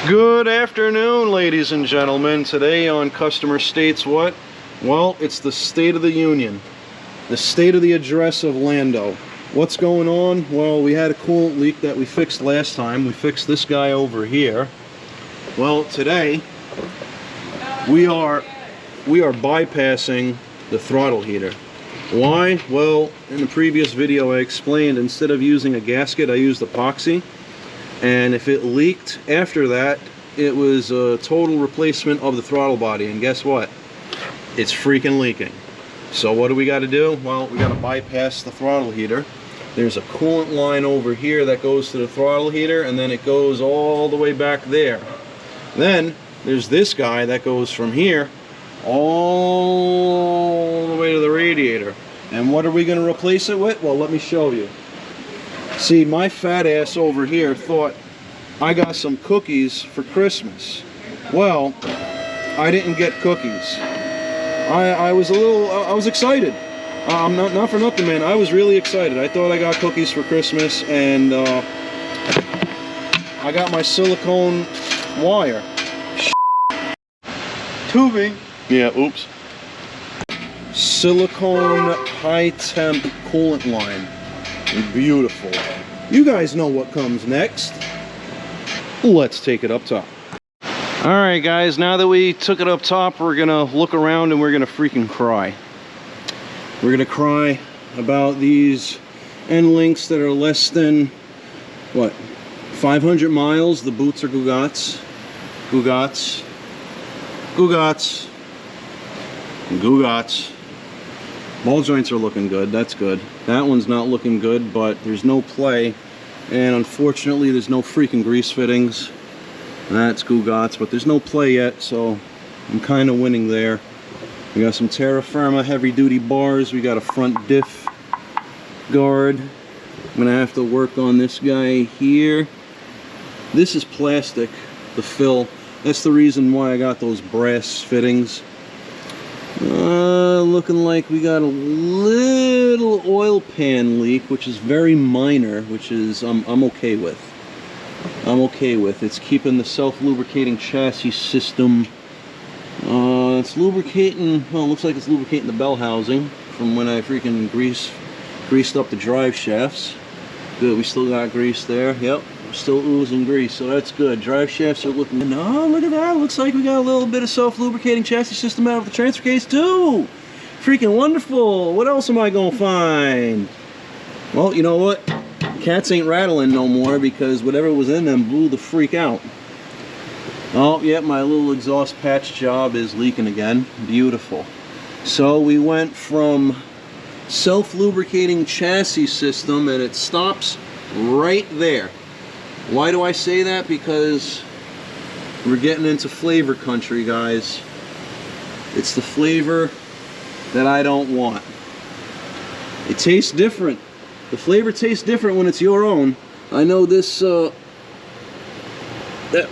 Good afternoon, ladies and gentlemen. Today on Customer States What? Well, it's the State of the Union. The state of the address of Lando. What's going on? Well, we had a coolant leak that we fixed last time. We fixed this guy over here. Well, today we are bypassing the throttle heater. Why? Well, in the previous video I explained instead of using a gasket, I used epoxy. And if it leaked after that, it was a total replacement of the throttle body. And guess what? It's freaking leaking. So what do we got to do? Well, we got to bypass the throttle heater. There's a coolant line over here that goes to the throttle heater, and then it goes all the way back there. Then there's this guy that goes from here all the way to the radiator. And what are we going to replace it with? Well, let me show you. See, my fat ass over here thought I got some cookies for Christmas. Well, I didn't get cookies. I was excited. Not for nothing, man. I was really excited. I thought I got cookies for Christmas, and I got my silicone wire. Tubing. Yeah, oops. Silicone high temp coolant line. Beautiful. You guys know what comes next. Let's take it up top. Alright guys, now that we took it up top, we're gonna look around and we're gonna freaking cry. We're gonna cry about these end links that are less than, what, 500 miles. The boots are Googats. Googats. Googats. Googats. Ball joints are looking good. That's good. That one's not looking good, but there's no play, and unfortunately there's no freaking grease fittings. That's Googats, but there's no play yet, so I'm kind of winning there. We got some Terra Firma heavy duty bars. We got a front diff guard. I'm gonna have to work on this guy here. This is plastic, the fill. That's the reason why I got those brass fittings. Looking like we got a little oil pan leak, which is very minor, which is I'm okay with. I'm okay with. It's keeping the self-lubricating chassis system. It's lubricating. Well, it looks like it's lubricating the bell housing from when I freaking greased up the drive shafts. Good. We still got grease there. Yep. Still oozing grease, so that's good. Drive shafts are looking. Oh, look at that. Looks like we got a little bit of self-lubricating chassis system out of the transfer case too. Freaking wonderful. What else am I gonna find? Well, you know what? Cats ain't rattling no more because whatever was in them blew the freak out. Oh, yeah, my little exhaust patch job is leaking again. Beautiful. So we went from self-lubricating chassis system, and it stops right there. Why do I say that? Because we're getting into flavor country, guys. It's the flavor that I don't want. It tastes different. The flavor tastes different when it's your own. I know this, that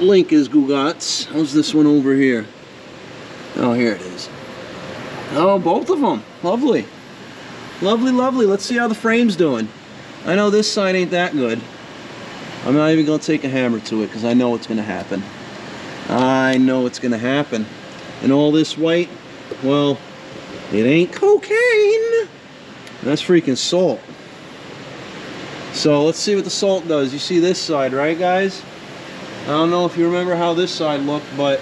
link is Googats. How's this one over here? Oh, here it is. Oh, both of them. Lovely. Lovely, lovely. Let's see how the frame's doing. I know this side ain't that good. I'm not even going to take a hammer to it because I know what's going to happen. I know what's going to happen. And all this white, well, it ain't cocaine. That's freaking salt. So let's see what the salt does. You see this side, right, guys? I don't know if you remember how this side looked, but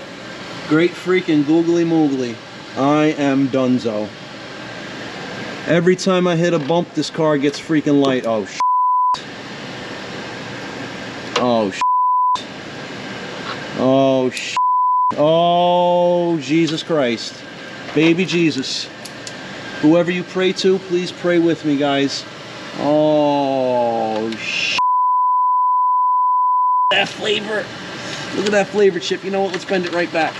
great freaking googly moogly. I am donezo. Every time I hit a bump, this car gets freaking light. Oh, shit. Oh, shit. Oh, shit. Oh, Jesus Christ. Baby Jesus. Whoever you pray to, please pray with me, guys. Oh, shit. That flavor. Look at that flavor chip. You know what? Let's bend it right back.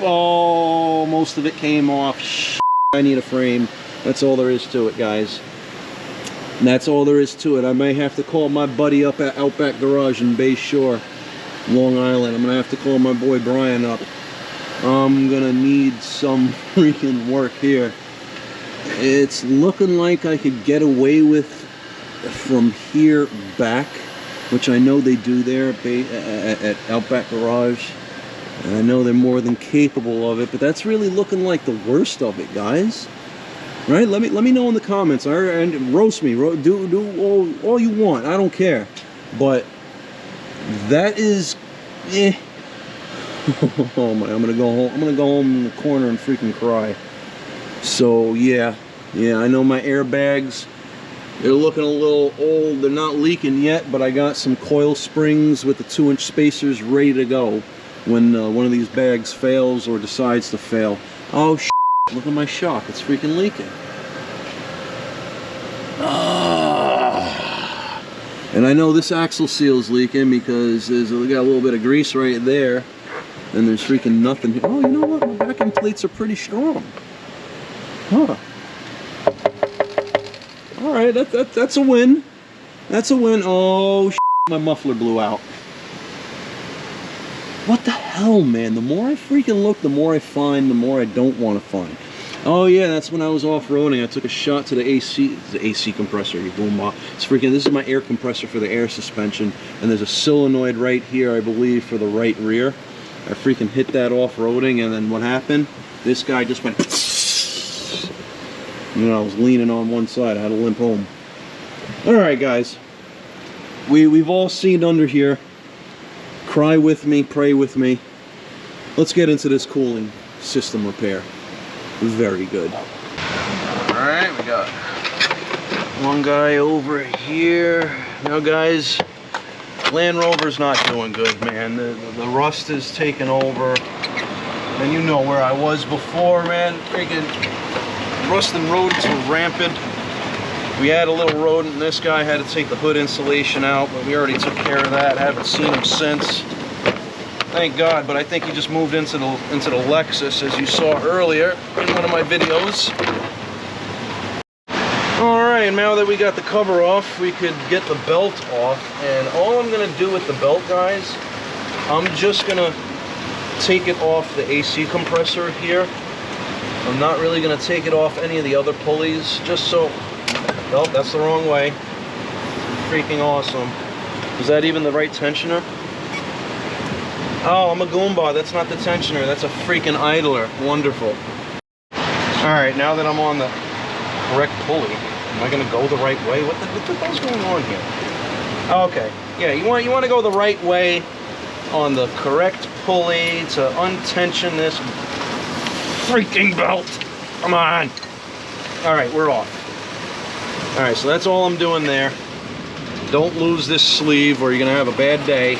Oh, most of it came off. Shit. I need a frame. That's all there is to it, guys. And that's all there is to it. I may have to call my buddy up at Outback Garage in Bay Shore, Long Island. I'm going to have to call my boy Brian up. I'm going to need some freaking work here. It's looking like I could get away with from here back. which I know they do there at Outback Garage. And I know they're more than capable of it, but that's really looking like the worst of it, guys. Right? Let me know in the comments. And roast me. Do all you want. I don't care. But that is, eh. Oh my! I'm gonna go home. I'm gonna go home in the corner and freaking cry. So yeah. I know my airbags. They're looking a little old. They're not leaking yet, but I got some coil springs with the 2-inch spacers ready to go when one of these bags fails or decides to fail. Oh shit, look at my shock, it's freaking leaking. And I know this axle seal is leaking because we got a little bit of grease right there, and there's freaking nothing here. Oh, you know what, my backing plates are pretty strong. Huh. Alright, that's a win. That's a win. Oh shit, my muffler blew out. What the hell, man? The more I freaking look, the more I find, the more I don't want to find. Oh yeah, that's when I was off-roading. I took a shot to the AC compressor, you boom bop. It's freaking, this is my air compressor for the air suspension, and there's a solenoid right here, I believe, for the right rear. I freaking hit that off-roading, and then what happened? This guy just went, you know, I was leaning on one side, I had to limp home. Alright guys, we've all seen under here. Cry with me, pray with me. Let's get into this cooling system repair. Very good. Alright, we got one guy over here. Now guys, Land Rover's not doing good, man. The rust is taking over. And you know where I was before, man. Freaking rust and rodents were rampant. We had a little rodent, and this guy had to take the hood insulation out, but we already took care of that. Haven't seen him since. Thank God, but I think he just moved into the Lexus, as you saw earlier in one of my videos. Alright, now that we got the cover off, we could get the belt off. And all I'm going to do with the belt, guys, I'm just going to take it off the AC compressor here. I'm not really going to take it off any of the other pulleys, just so... Oh, that's the wrong way. Freaking awesome. Is that even the right tensioner? Oh, I'm a Goomba. That's not the tensioner. That's a freaking idler. Wonderful. Alright, now that I'm on the correct pulley, am I going to go the right way? What the hell's going on here? Okay. Yeah, you want to go the right way on the correct pulley to untension this freaking belt. Come on. Alright, we're off. Alright, so that's all I'm doing there. Don't lose this sleeve or you're going to have a bad day.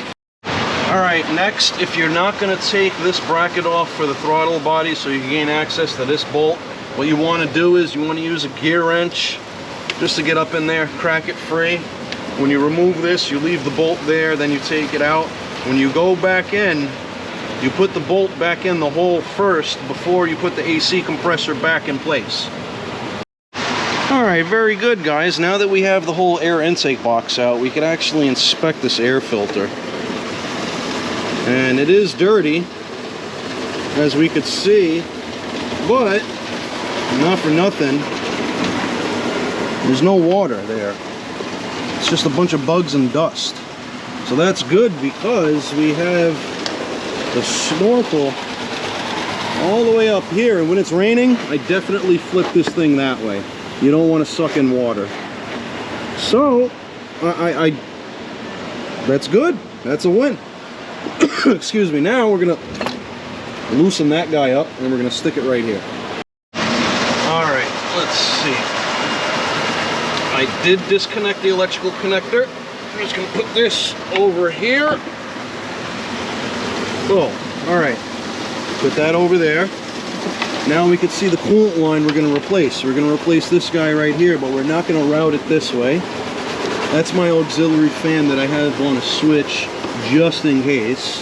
Alright, next, if you're not going to take this bracket off for the throttle body so you can gain access to this bolt, what you want to do is you want to use a gear wrench just to get up in there, crack it free. When you remove this, you leave the bolt there, then you take it out. When you go back in, you put the bolt back in the hole first before you put the AC compressor back in place. Alright, very good guys. Now that we have the whole air intake box out, we can actually inspect this air filter. And it is dirty, as we could see, but not for nothing, there's no water there. It's just a bunch of bugs and dust. So that's good because we have the snorkel all the way up here, and when it's raining, I definitely flip this thing that way. You don't want to suck in water. So, that's good. That's a win. Excuse me. Now we're going to loosen that guy up, and we're going to stick it right here. Alright, let's see. I did disconnect the electrical connector. I'm just going to put this over here. Cool. Alright. Put that over there. Now we can see the coolant line we're going to replace. We're going to replace this guy right here, but we're not going to route it this way. That's my auxiliary fan that I have on a switch just in case.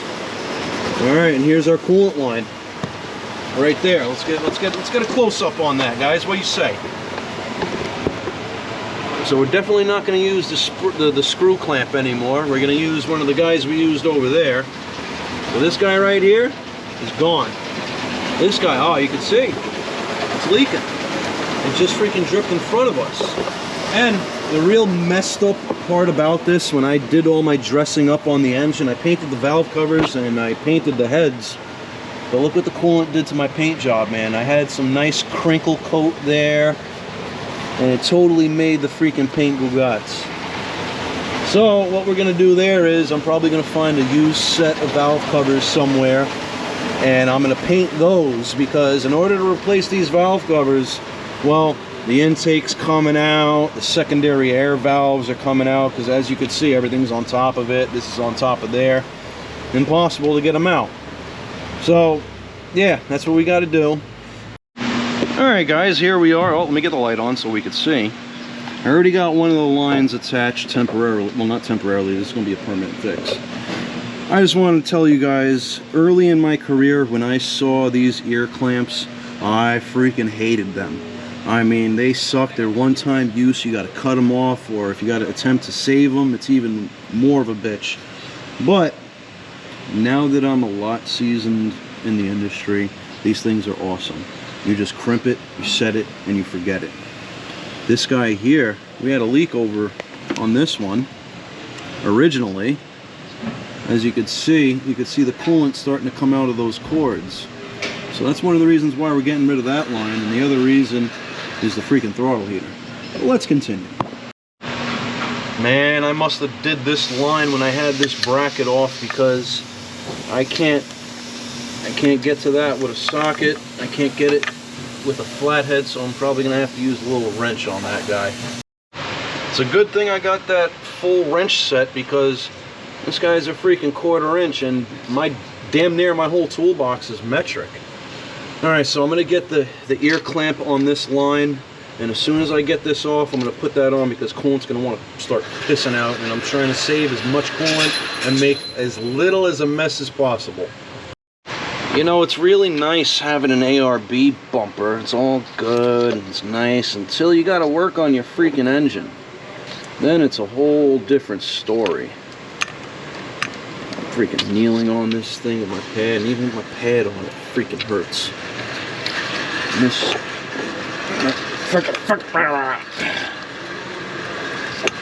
Alright, and here's our coolant line. Right there. Let's get a close-up on that, guys. What do you say? So we're definitely not going to use the screw clamp anymore. We're going to use one of the guys we used over there. So this guy right here is gone. This guy, oh, you can see, it's leaking. It just freaking dripped in front of us. And the real messed up part about this, when I did all my dressing up on the engine, I painted the valve covers and I painted the heads. But look what the coolant did to my paint job, man. I had some nice crinkle coat there, and it totally made the freaking paint Googats. So what we're gonna do there is, I'm probably gonna find a used set of valve covers somewhere, and I'm gonna paint those, because in order to replace these valve covers, well, the intake's coming out, the secondary air valves are coming out, because as you can see, everything's on top of it. This is on top of there. Impossible to get them out. So, yeah, that's what we got to do. Alright guys, here we are. Oh, let me get the light on so we can see. I already got one of the lines attached temporarily. Well, not temporarily, this is going to be a permanent fix. I just wanted to tell you guys, early in my career, when I saw these ear clamps, I freaking hated them. I mean, they suck. They're one-time use. You got to cut them off, or if you got to attempt to save them, it's even more of a bitch. But now that I'm a lot seasoned in the industry, these things are awesome. You just crimp it, you set it, and you forget it. This guy here, we had a leak over on this one originally. As you could see the coolant starting to come out of those cords. So that's one of the reasons why we're getting rid of that line, and the other reason is the freaking throttle heater. But let's continue. Man, I must have did this line when I had this bracket off, because I can't get to that with a socket. I can't get it with a flathead, so I'm probably gonna have to use a little wrench on that guy. It's a good thing I got that full wrench set, because this guy's a freaking 1/4 inch, and damn near my whole toolbox is metric. Alright, so I'm gonna get the ear clamp on this line, and as soon as I get this off, I'm gonna put that on, because coolant's gonna want to start pissing out, and I'm trying to save as much coolant and make as little as a mess as possible. You know, it's really nice having an ARB bumper. It's all good and it's nice until you gotta work on your freaking engine. Then it's a whole different story. I'm freaking kneeling on this thing with my pad, and even with my pad on it freaking hurts.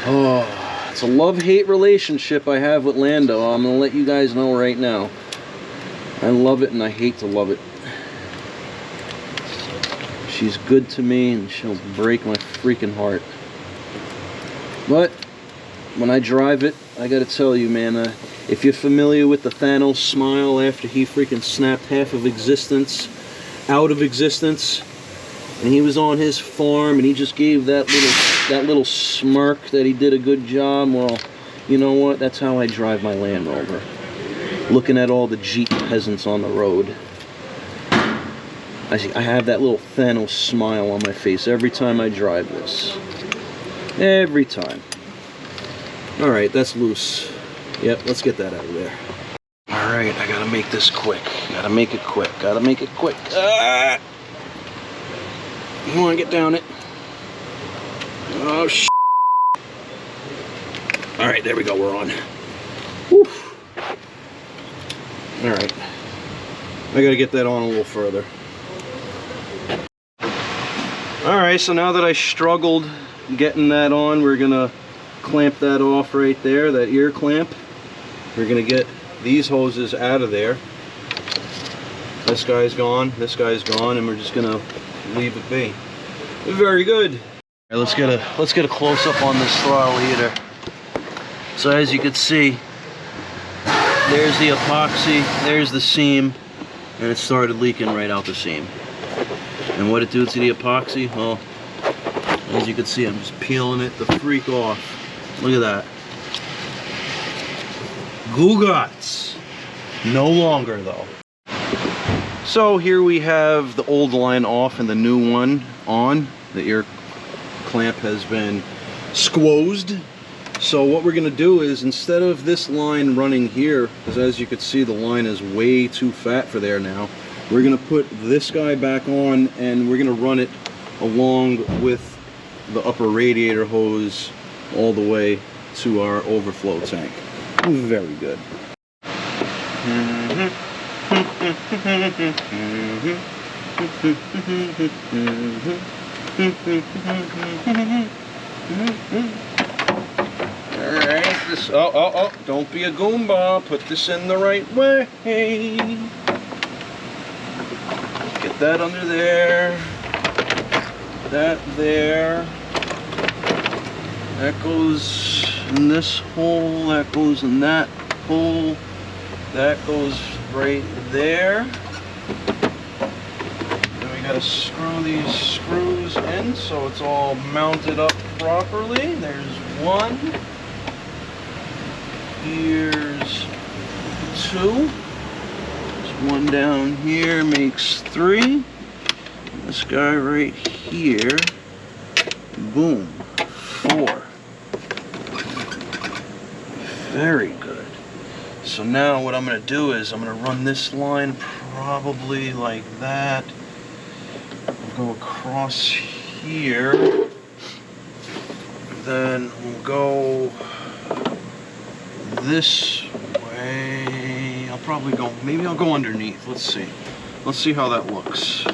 Oh, it's a love-hate relationship I have with Lando. I'm gonna let you guys know right now. I love it and I hate to love it. She's good to me and she'll break my freaking heart. But when I drive it, I gotta tell you, man, if you're familiar with the Thanos smile after he freaking snapped half of existence out of existence, and he was on his farm and he just gave that little smirk that he did a good job, well, you know what? That's how I drive my Land Rover. Looking at all the Jeep peasants on the road. I have that little Thanos smile on my face every time I drive this. Every time. Alright, that's loose. Yep, let's get that out of there. Alright, I gotta make this quick. Gotta make it quick. Gotta make it quick. Ah! Come on, get down it. Oh, sh**. Alright, there we go, we're on. Whew. Alright. I gotta get that on a little further. Alright, so now that I struggled getting that on, we're gonna clamp that off right there, that ear clamp. We're gonna get these hoses out of there. This guy's gone, and we're just gonna leave it be. Very good. All right, let's get a close up on this throttle heater. So as you can see, there's the epoxy, there's the seam, and it started leaking right out the seam. And what it do to the epoxy? Well, as you can see, I'm just peeling it the freak off. Look at that. Googats. No longer though. So here we have the old line off and the new one on. The ear clamp has been squozed. So what we're gonna do is, instead of this line running here, because as you can see the line is way too fat for there now, we're gonna put this guy back on and we're gonna run it along with the upper radiator hose all the way to our overflow tank. Very good. Alright, this, oh, don't be a Goomba. Put this in the right way. Get that under there. That there. That goes in this hole. That goes in that hole. That goes right there. Then we gotta screw these screws in so it's all mounted up properly. There's one. Here's two. There's one down here, makes three. This guy right here, boom, four. Very good. So now what I'm going to do is I'm going to run this line probably like that. We'll go across here. Then we'll go this way. I'll probably go, maybe I'll go underneath. Let's see. Let's see how that looks.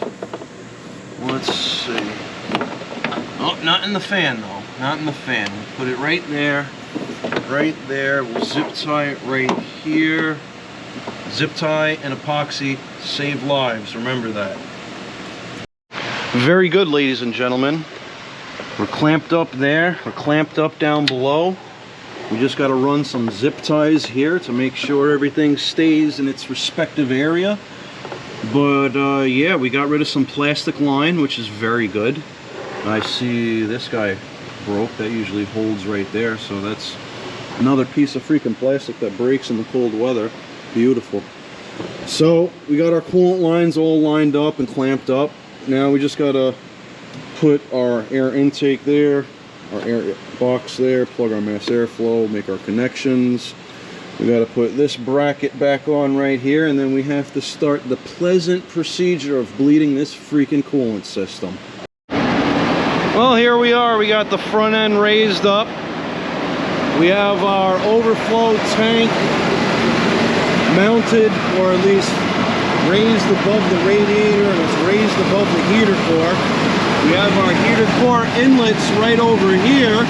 Let's see. Oh, not in the fan though. Not in the fan. We'll put it right there. Right there. We'll zip tie it right here. Zip tie and epoxy save lives. Remember that. Very good, ladies and gentlemen. We're clamped up there. We're clamped up down below. We just got to run some zip ties here to make sure everything stays in its respective area. But yeah, we got rid of some plastic line, which is very good. I see this guy broke. That usually holds right there, so that's another piece of freaking plastic that breaks in the cold weather. Beautiful. So we got our coolant lines all lined up and clamped up. Now we just gotta put our air intake there, our air box there, plug our mass airflow, make our connections. We got to put this bracket back on right here, and then we have to start the pleasant procedure of bleeding this freaking coolant system. Well, here we are. We got the front end raised up. We have our overflow tank mounted, or at least raised above the radiator, and it's raised above the heater core. We have our heater core inlets right over here.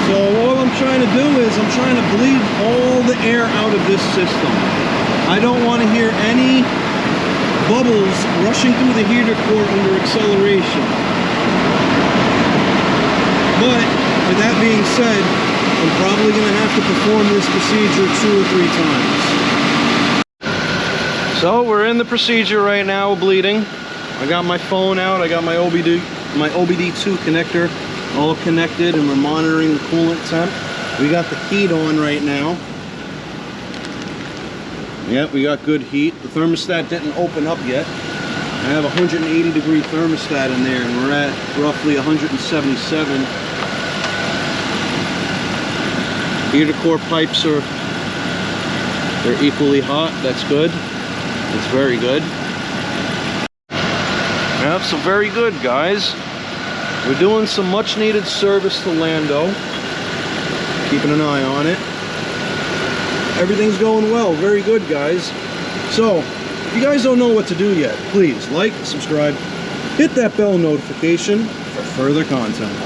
So all I'm trying to do is I'm trying to bleed all the air out of this system. I don't want to hear any bubbles rushing through the heater core under acceleration. But with that being said, I'm probably going to have to perform this procedure 2 or 3 times. So we're in the procedure right now, bleeding. I got my phone out, I got my OBD2 connector all connected, and we're monitoring the coolant temp. We got the heat on right now. Yep, we got good heat. The thermostat didn't open up yet. I have a 180 degree thermostat in there, and we're at roughly 177. Heater core pipes they're equally hot. That's good. It's very good. Yep, so very good, guys. We're doing some much needed service to Lando. Keeping an eye on it. Everything's going well. Very good, guys. So, if you guys don't know what to do yet, please like, subscribe, hit that bell notification for further content.